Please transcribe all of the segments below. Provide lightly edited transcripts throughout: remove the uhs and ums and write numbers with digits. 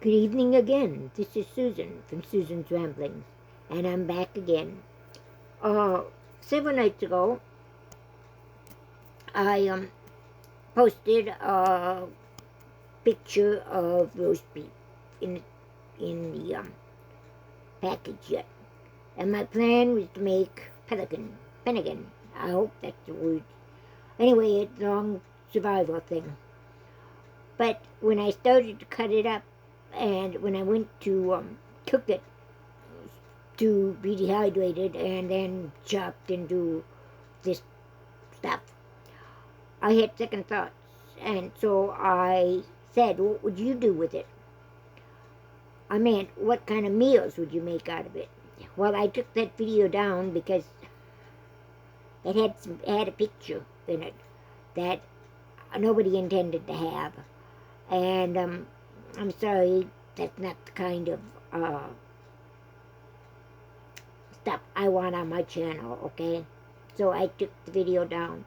Good evening again. This is Susan from Susan's Ramblings, and I'm back again. Uh, Several nights ago, I posted a picture of roast beef in the package yet, and my plan was to make pelican. I hope that's the word. Anyway, it's a long survival thing. But when I started to cut it up, and when I went to cook it to be dehydrated and then chopped into this stuff, I had second thoughts. And so I said, what would you do with it? I meant, what kind of meals would you make out of it? Well, I took that video down because it had a picture in it that nobody intended to have. And I'm sorry, that's not the kind of stuff I want on my channel, okay? So I took the video down.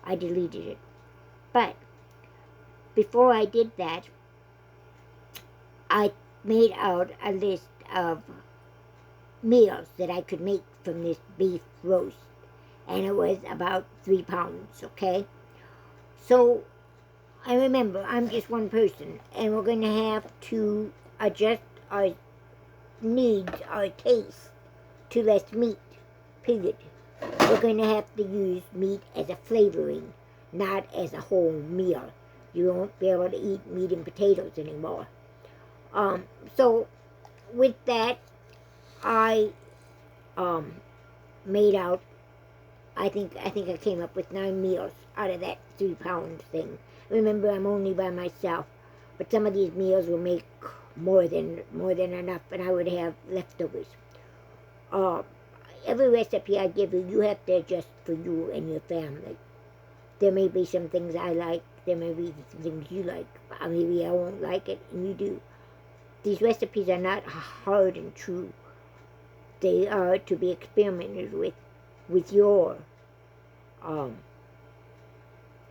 I deleted it. But before I did that, I made out a list of meals that I could make from this beef roast. And it was about 3 pounds, okay? So I remember I'm just one person, and we're going to have to adjust our needs, our taste, to less meat, period. We're going to have to use meat as a flavoring, not as a whole meal. You won't be able to eat meat and potatoes anymore. So with that, I made out, I think I came up with 9 meals out of that 3 pound thing. Remember, I'm only by myself, but some of these meals will make more than enough, and I would have leftovers. Every recipe I give you, you have to adjust for you and your family. There may be some things I like, there may be some things you like. Maybe I won't like it, and you do. These recipes are not hard and true. They are to be experimented with your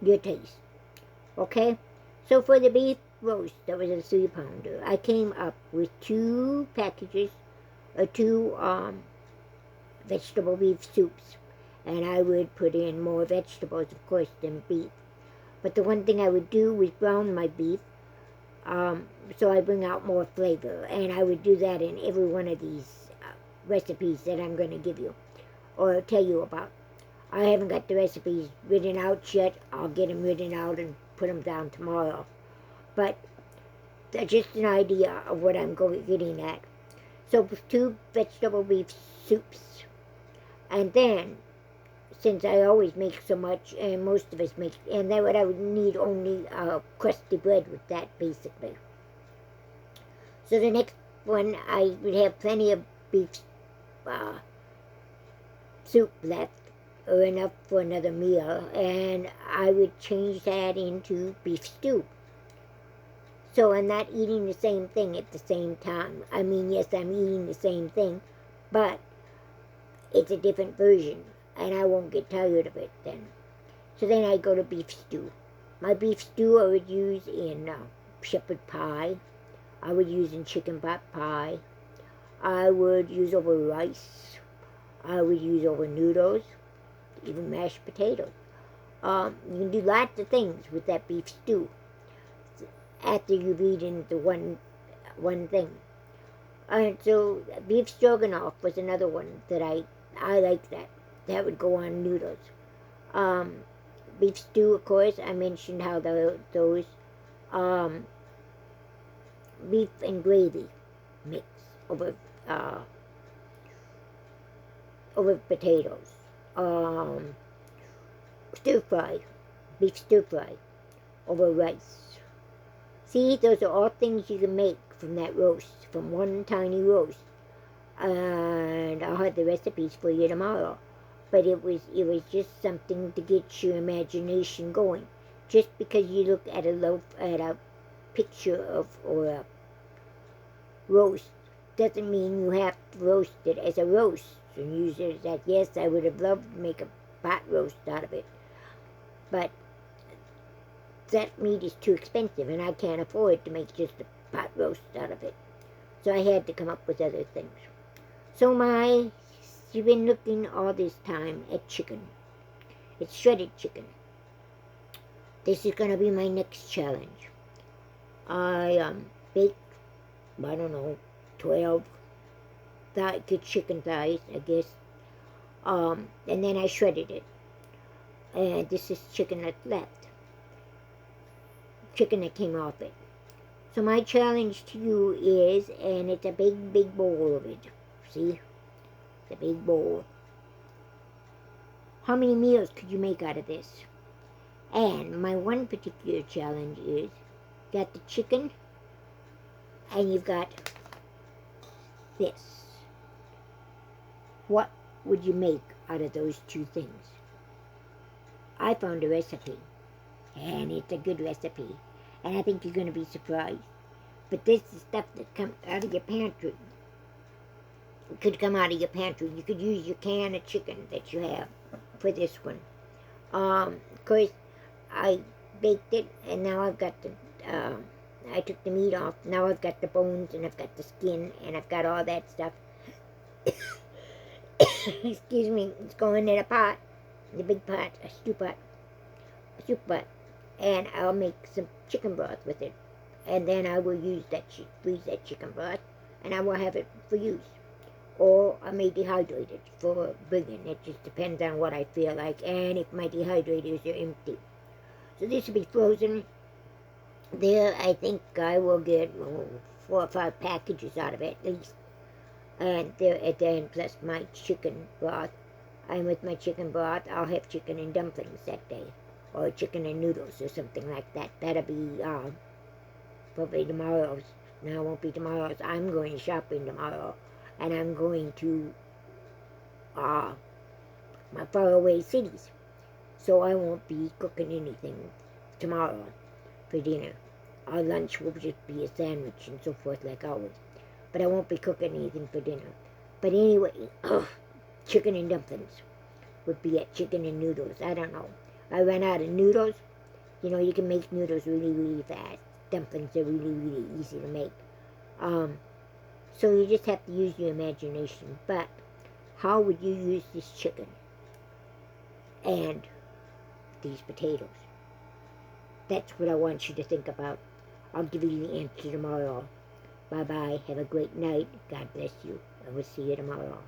taste. Okay? So for the beef roast, that was a 3 pounder, I came up with 2 packages, or 2 vegetable beef soups. And I would put in more vegetables, of course, than beef. But the one thing I would do was brown my beef, so I bring out more flavor. And I would do that in every one of these recipes that I'm going to give you or tell you about. I haven't got the recipes written out yet. I'll get them written out and put them down tomorrow. But that's just an idea of what I'm getting at. So 2 vegetable beef soups. And then, since I always make so much, and most of us make, and then what I would need only crusty bread with that, basically. So the next one, I would have plenty of beef soup left, or enough for another meal, and I would change that into beef stew. So I'm not eating the same thing at the same time. I mean, yes, I'm eating the same thing, but it's a different version, and I won't get tired of it then. So then I go to beef stew. My beef stew I would use in shepherd pie. I would use in chicken pot pie. I would use over rice. I would use over noodles, even mashed potatoes. You can do lots of things with that beef stew after you've eaten the one thing. And so beef stroganoff was another one that I like that. That would go on noodles. Beef stew, of course, I mentioned how those beef and gravy mix over potatoes. Stir fry, beef stir fry over rice. See, those are all things you can make from that roast, from one tiny roast. And I'll have the recipes for you tomorrow. But it was just something to get your imagination going. Just because you look at a picture of, or a roast, doesn't mean you have to roast it as a roast and use it as that. Yes, I would have loved to make a pot roast out of it, but that meat is too expensive, and I can't afford to make just a pot roast out of it. So I had to come up with other things. So she's been looking all this time at chicken. It's shredded chicken. This is going to be my next challenge. I baked, I don't know, 12 good chicken thighs, I guess. And then I shredded it. And this is chicken that's left. Chicken that came off it. So my challenge to you is, and it's a big, big bowl of it. See? It's a big bowl. How many meals could you make out of this? And my one particular challenge is, you got the chicken, and you've got this. What would you make out of those two things? I found a recipe, and it's a good recipe, and I think you're going to be surprised. But this is stuff that comes out of your pantry. It could come out of your pantry. You could use your can of chicken that you have for this one. Of course, I baked it, and now I've got the, I took the meat off. Now I've got the bones, and I've got the skin, and I've got all that stuff. Excuse me, it's going in a pot, the big pot, a soup pot, and I'll make some chicken broth with it, and then I will use freeze that chicken broth, and I will have it for use, or I may dehydrate it for bringing. It just depends on what I feel like, and if my dehydrators are empty. So this will be frozen. There, I think I will get 4 or 5 packages out of it at least. And there at the end, plus my chicken broth. And with my chicken broth, I'll have chicken and dumplings that day, or chicken and noodles, or something like that. That'll be probably tomorrow's. No, it won't be tomorrow's. I'm going shopping tomorrow, and I'm going to my faraway cities, so I won't be cooking anything tomorrow for dinner. Our lunch will just be a sandwich and so forth like always. But I won't be cooking anything for dinner. But anyway, chicken and dumplings would be it. Chicken and noodles. I don't know. I ran out of noodles. You know, you can make noodles really, really fast. Dumplings are really, really easy to make. So you just have to use your imagination. But how would you use this chicken and these potatoes? That's what I want you to think about. I'll give you the answer tomorrow. Bye-bye. Have a great night. God bless you. I will see you tomorrow.